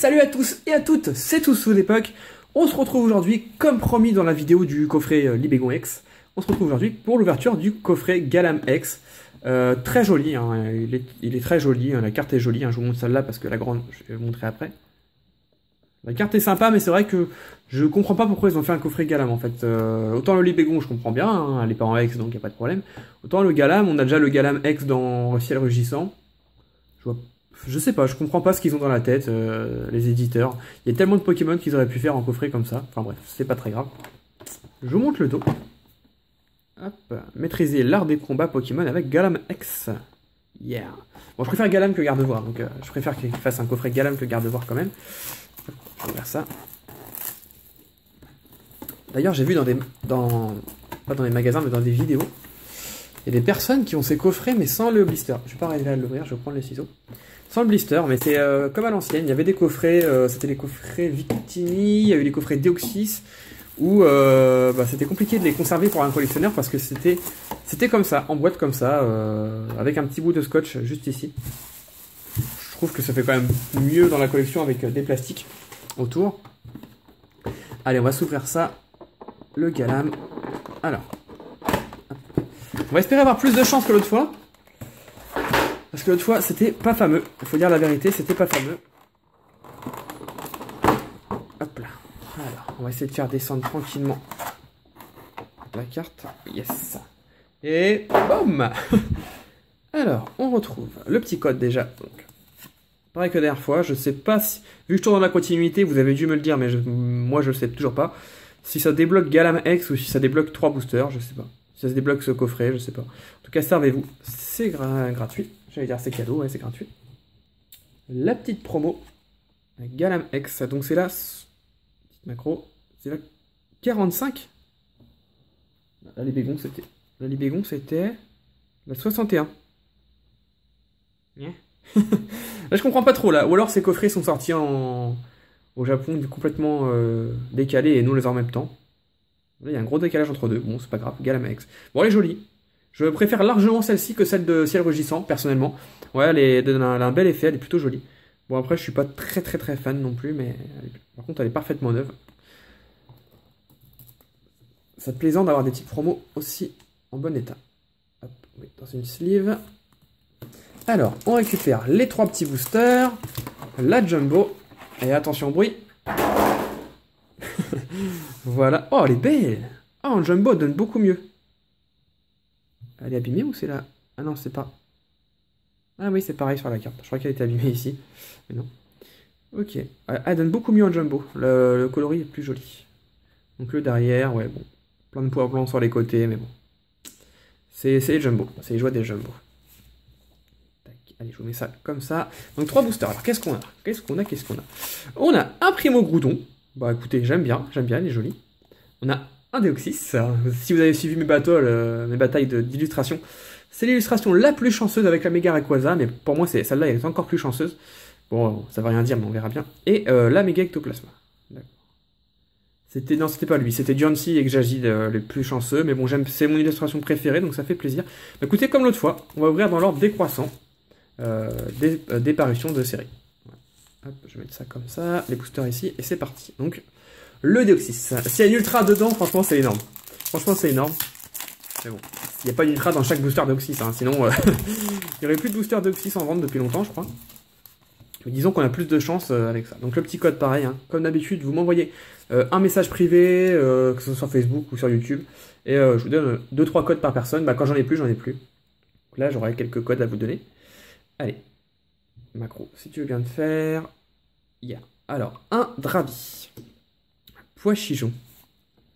Salut à tous et à toutes, c'est Toussou d'époque. On se retrouve aujourd'hui, comme promis dans la vidéo du coffret Libégon X, on se retrouve aujourd'hui pour l'ouverture du coffret Galam X. Très joli, hein, il est très joli, hein, la carte est jolie, hein, je vous montre celle-là parce que la grande, je vais vous montrer après. La carte est sympa, mais c'est vrai que je comprends pas pourquoi ils ont fait un coffret Galam en fait. Autant le Libégon, je comprends bien, hein, elle est pas en X donc il n'y a pas de problème. Autant le Galam, on a déjà le Galam X dans Ciel Rugissant. Je sais pas, je comprends pas ce qu'ils ont dans la tête, les éditeurs. Il y a tellement de Pokémon qu'ils auraient pu faire en coffret comme ça. Enfin bref, c'est pas très grave. Je vous montre le dos. Hop, maîtriser l'art des combats Pokémon avec Galam X. Yeah. Bon, je préfère Galam que Gardevoir, donc je préfère qu'il fasse un coffret Galam que Gardevoir quand même. Je vais ouvrir ça. D'ailleurs, j'ai vu pas dans les magasins, mais dans des vidéos, il y a des personnes qui ont ces coffrets, mais sans le blister. Je vais pas arriver à l'ouvrir, je vais prendre les ciseaux. Sans le blister, mais c'est comme à l'ancienne. Il y avait des coffrets, c'était les coffrets Victini, il y a eu les coffrets Deoxys, où c'était compliqué de les conserver pour un collectionneur parce que c'était comme ça, en boîte comme ça, avec un petit bout de scotch juste ici. Je trouve que ça fait quand même mieux dans la collection avec des plastiques autour. Allez, on va s'ouvrir ça. Le Galam. Alors. On va espérer avoir plus de chance que l'autre fois. Parce que l'autre fois, c'était pas fameux. Il faut dire la vérité, c'était pas fameux. Hop là. Alors, on va essayer de faire descendre tranquillement la carte. Yes. Et boum. Alors, on retrouve le petit code déjà. Donc, pareil que la dernière fois. Je sais pas si... Vu que je tourne dans la continuité, vous avez dû me le dire, mais moi, je le sais toujours pas. Si ça débloque Galam X ou si ça débloque 3 boosters, je sais pas. Si ça se débloque ce coffret, je sais pas. En tout cas, servez-vous. C'est gratuit. J'allais dire c'est cadeau, ouais, c'est gratuit. La petite promo. La Galam X. Donc c'est la... Petite macro. C'est la 45. La Libégon, c'était... La Libégon, c'était... La 61. Yeah. Là, je comprends pas trop, là. Ou alors ces coffrets sont sortis au Japon, complètement décalés, et nous les en même temps. Là, il y a un gros décalage entre deux. Bon, c'est pas grave. Galam X. Bon, elle est jolie. Je préfère largement celle-ci que celle de Ciel Rugissant, personnellement. Ouais, elle a un bel effet, elle est plutôt jolie. Bon, après, je suis pas très fan non plus, mais par contre, elle est parfaitement neuve. C'est plaisant d'avoir des petites promos aussi en bon état. Hop, oui, dans une sleeve. Alors, on récupère les 3 petits boosters, la Jumbo, et attention au bruit. Voilà. Oh, elle est belle. Oh, en Jumbo donne beaucoup mieux. Elle est abîmée ou c'est là? Ah non, c'est pas... Ah oui, c'est pareil sur la carte. Je crois qu'elle était abîmée ici. Mais non. Ok. Elle donne beaucoup mieux en Jumbo. Le coloris est plus joli. Donc le derrière, ouais, bon. Plein de poids blancs sur les côtés, mais bon. C'est les Jumbo. C'est les joies des Jumbo. Tac. Allez, je vous mets ça comme ça. Donc 3 boosters. Alors qu'est-ce qu'on a? Qu'est-ce qu'on a? On a un Primo Groudon. Bah écoutez, j'aime bien, il est joli. On a un Deoxys. Si vous avez suivi mes batailles d'illustration, c'est l'illustration la plus chanceuse avec la Méga Rayquaza, mais pour moi celle-là elle est encore plus chanceuse. Bon, ça va rien dire, mais on verra bien. Et la Méga Ectoplasma. Non, c'était pas lui, c'était Jancy et Xagi les plus chanceux, mais bon, c'est mon illustration préférée, donc ça fait plaisir. Bah, écoutez, comme l'autre fois, on va ouvrir dans l'ordre décroissant des parutions de série. Hop, je vais mettre ça comme ça, les boosters ici, et c'est parti. Donc, le Deoxys. S'il y a une ultra dedans, franchement, c'est énorme. Franchement, c'est énorme. Mais bon, il n'y a pas d'ultra dans chaque booster Deoxys, hein, sinon, il n'y aurait plus de booster Deoxys en vente depuis longtemps, je crois. Mais disons qu'on a plus de chance avec ça. Donc, le petit code, pareil, hein. Comme d'habitude, vous m'envoyez un message privé, que ce soit sur Facebook ou sur YouTube, et je vous donne 2-3 codes par personne. Bah, quand j'en ai plus, j'en ai plus. Donc là, j'aurai quelques codes à vous donner. Allez. Macro, si tu veux bien te faire. Yeah. Alors, un Drabi. Poichijon.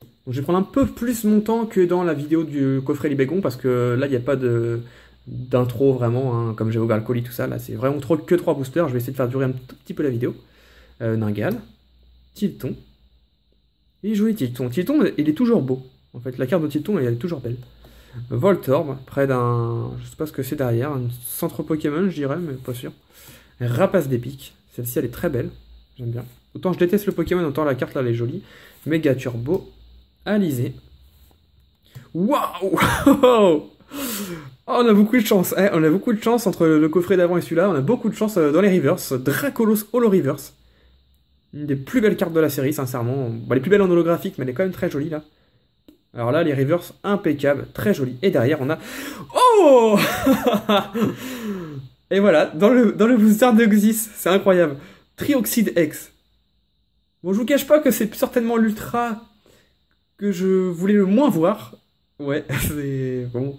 Donc, je vais prendre un peu plus mon temps que dans la vidéo du coffret Libégon parce que là, il n'y a pas d'intro vraiment, hein, comme j'ai ouvert le colis, tout ça. Là, c'est vraiment que 3 boosters. Je vais essayer de faire durer un tout petit peu la vidéo. Ningal. Tilton. Il est joli, Tilton. Tilton, il est toujours beau. En fait, la carte de Tilton, elle est toujours belle. Voltorb, près d'un... Je sais pas ce que c'est derrière. Un centre Pokémon, je dirais, mais pas sûr. Rapace d'épique. Celle-ci, elle est très belle. J'aime bien. Autant je déteste le Pokémon, autant la carte, là, elle est jolie. Méga Turbo. Alizé. Waouh. Oh, on a beaucoup de chance. Hein, on a beaucoup de chance entre le coffret d'avant et celui-là. On a beaucoup de chance dans les reverse. Dracolos Holo Reverse. Une des plus belles cartes de la série, sincèrement. Bon, les plus belles en holographique, mais elle est quand même très jolie, là. Alors là, les reverse impeccables, très jolis. Et derrière, on a... Oh Et voilà, dans le booster de Xyz, c'est incroyable. Trioxide X. Bon, je vous cache pas que c'est certainement l'ultra que je voulais le moins voir. Ouais, c'est... Bon...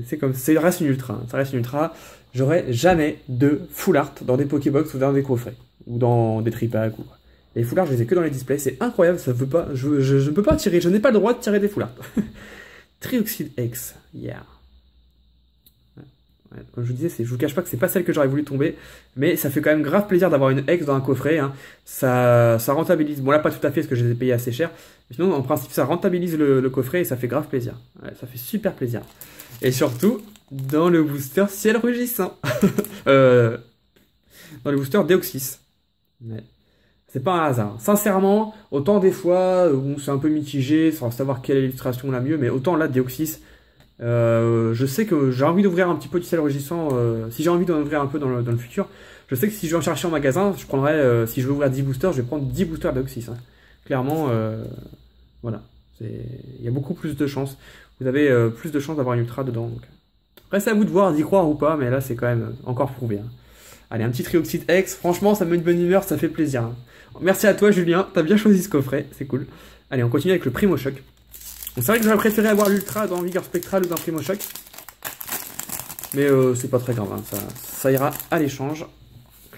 C'est comme... Ça reste une ultra. Hein. Ça reste une ultra. J'aurais jamais de full art dans des Pokébox ou dans des coffrets. Ou dans des tripacks ou... Les full art, je les ai que dans les displays. C'est incroyable, ça veut pas... Je ne peux pas tirer. Je n'ai pas le droit de tirer des full art. Trioxide X. Yeah. Ouais, comme je vous disais, je vous cache pas que c'est pas celle que j'aurais voulu tomber, mais ça fait quand même grave plaisir d'avoir une X dans un coffret. Hein. Ça rentabilise. Bon là pas tout à fait parce que je les ai payés assez cher, mais sinon en principe ça rentabilise le coffret et ça fait grave plaisir. Ouais, ça fait super plaisir. Et surtout dans le booster ciel rugissant, dans le booster Deoxys. Ouais. C'est pas un hasard. Sincèrement, autant des fois où c'est un peu mitigé sans savoir quelle illustration la mieux, mais autant là Deoxys. Je sais que j'ai envie d'ouvrir un petit peu du ciel rugissant, si j'ai envie d'en ouvrir un peu dans le futur, je sais que si je vais en chercher en magasin, je prendrai, si je veux ouvrir 10 boosters, je vais prendre 10 boosters Deoxys. Hein. Clairement, voilà, il y a beaucoup plus de chances, vous avez plus de chances d'avoir une ultra dedans. Donc. Après c'est à vous de voir, d'y croire ou pas, mais là c'est quand même encore prouvé. Hein. Allez, un petit Trioxide X, franchement ça me met une bonne humeur, ça fait plaisir. Hein. Merci à toi Julien, t'as bien choisi ce coffret, c'est cool. Allez, on continue avec le Primo Choc. C'est vrai que j'aurais préféré avoir l'Ultra dans Vigueur Spectral ou dans Primo Choc. Mais c'est pas très grave, hein. Ça ira à l'échange.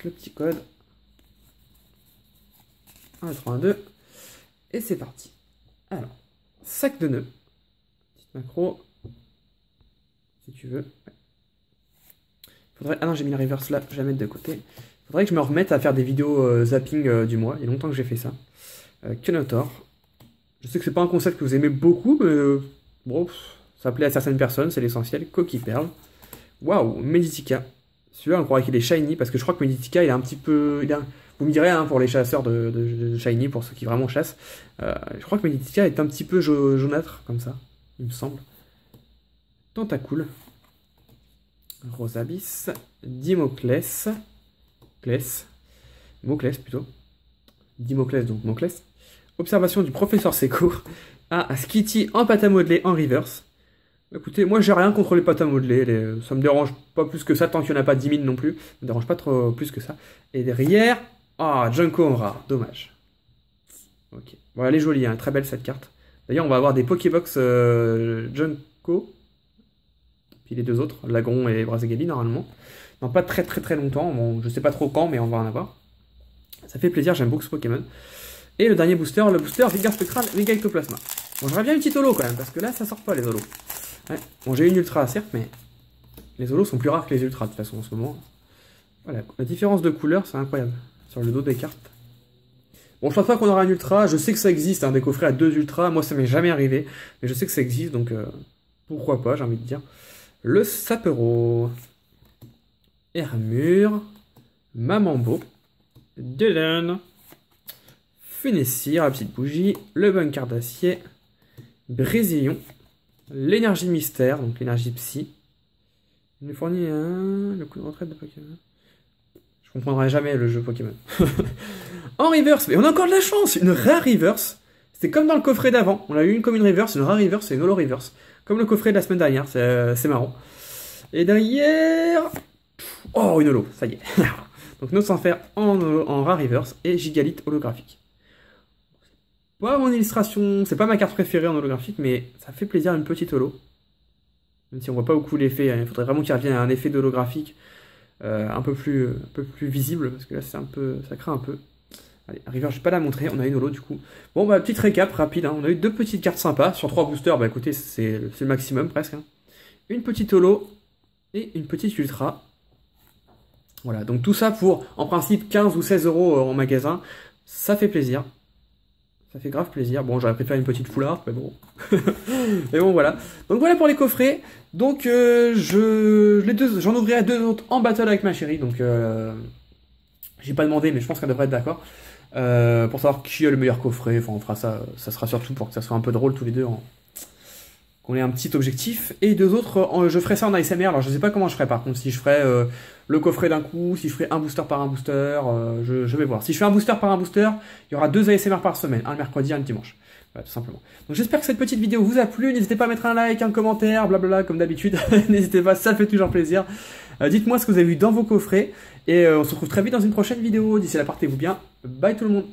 Le petit code. 1, 3, 1, 2. Et c'est parti. Alors, sac de nœuds. Petite macro. Si tu veux. Ouais. Faudrait... Ah non, j'ai mis le reverse là, je vais la mettre de côté. Faudrait que je me remette à faire des vidéos zapping du mois. Il y a longtemps que j'ai fait ça. Kenotor. Je sais que c'est pas un concept que vous aimez beaucoup, mais bon, ça plaît à certaines personnes, c'est l'essentiel. Coquille Perle. Waouh, Meditica. Celui-là, on croirait qu'il est shiny, parce que je crois que Meditica, il est un petit peu... Vous me direz, hein, pour les chasseurs de shiny, pour ceux qui vraiment chassent, je crois que Meditica est un petit peu jaunâtre, comme ça, il me semble. Tentacool. Rosabis. Dimoclès. Moclès, plutôt. Dimoclès, donc Moclès. Observation du professeur Secours. Ah, Skitty en pâte à modeler en reverse. Écoutez, moi j'ai rien contre les pâtes à modeler. Ça me dérange pas plus que ça, tant qu'il n'y en a pas 10 000 non plus. Ça me dérange pas trop plus que ça. Et derrière, ah, Junko en rare. Dommage. Ok. Bon, elle est jolie, hein, très belle cette carte. D'ailleurs, on va avoir des Pokébox Junko. Puis les deux autres, Lagron et Brazagali normalement. Non, pas très longtemps. Bon, je sais pas trop quand, mais on va en avoir. Ça fait plaisir, j'aime beaucoup ce Pokémon. Et le dernier booster, le booster Vigueur Spectral Mega Ectoplasma. Bon, j'aurais bien une petite holo quand même, parce que là, ça sort pas les holos. Ouais. Bon, j'ai une ultra, certes, mais les holos sont plus rares que les ultras, de toute façon, en ce moment. Voilà, la différence de couleur, c'est incroyable, sur le dos des cartes. Bon, je pense pas qu'on aura un ultra, je sais que ça existe, hein, des coffrets à 2 ultras, moi ça m'est jamais arrivé, mais je sais que ça existe, donc pourquoi pas, j'ai envie de dire. Le Sapero. Hermure. Mamambo. Dylan. Funessir, la petite bougie, le bunker d'acier, Brésilion, l'énergie mystère, donc l'énergie psy. Il nous fournit le coup de retraite de Pokémon. Je comprendrai jamais le jeu Pokémon. En reverse, mais on a encore de la chance, une rare reverse. C'était comme dans le coffret d'avant, on a eu une commune reverse, une rare reverse et une holo reverse. Comme le coffret de la semaine dernière, c'est marrant. Et derrière... Oh, une holo, ça y est. Donc nos sans faire en rare reverse et gigalith holographique. Pas mon illustration, c'est pas ma carte préférée en holographique, mais ça fait plaisir une petite holo. Même si on voit pas beaucoup l'effet, hein, il faudrait vraiment qu'il revienne à un effet d'holographique un peu plus visible, parce que là c'est un peu, ça craint un peu. Allez, River, je vais pas la montrer, on a une holo du coup. Bon bah petite récap rapide, hein. On a eu 2 petites cartes sympas, sur 3 boosters, bah écoutez c'est le maximum presque. Hein. Une petite holo et une petite ultra. Voilà, donc tout ça pour en principe 15 ou 16 euros en magasin, ça fait plaisir. Ça fait grave plaisir. Bon, j'aurais préféré une petite foulard, mais bon. Mais bon, voilà. Donc voilà pour les coffrets. Donc j'en ouvrirai 2 autres en battle avec ma chérie. Donc j'ai pas demandé, mais je pense qu'elle devrait être d'accord. Pour savoir qui a le meilleur coffret. Enfin, on fera ça. Ça sera surtout pour que ça soit un peu drôle tous les deux. qu'on ait un petit objectif. Et 2 autres, je ferai ça en ASMR. Alors je sais pas comment je ferai par contre, si je ferai le coffret d'un coup, si je ferai un booster par un booster, je vais voir. Si je fais un booster par un booster, il y aura 2 ASMR par semaine, un le mercredi, un le dimanche. Voilà, tout simplement. Donc j'espère que cette petite vidéo vous a plu. N'hésitez pas à mettre un like, un commentaire, blablabla, comme d'habitude. N'hésitez pas, ça fait toujours plaisir. Dites-moi ce que vous avez vu dans vos coffrets. Et on se retrouve très vite dans une prochaine vidéo. D'ici là, portez-vous bien. Bye tout le monde.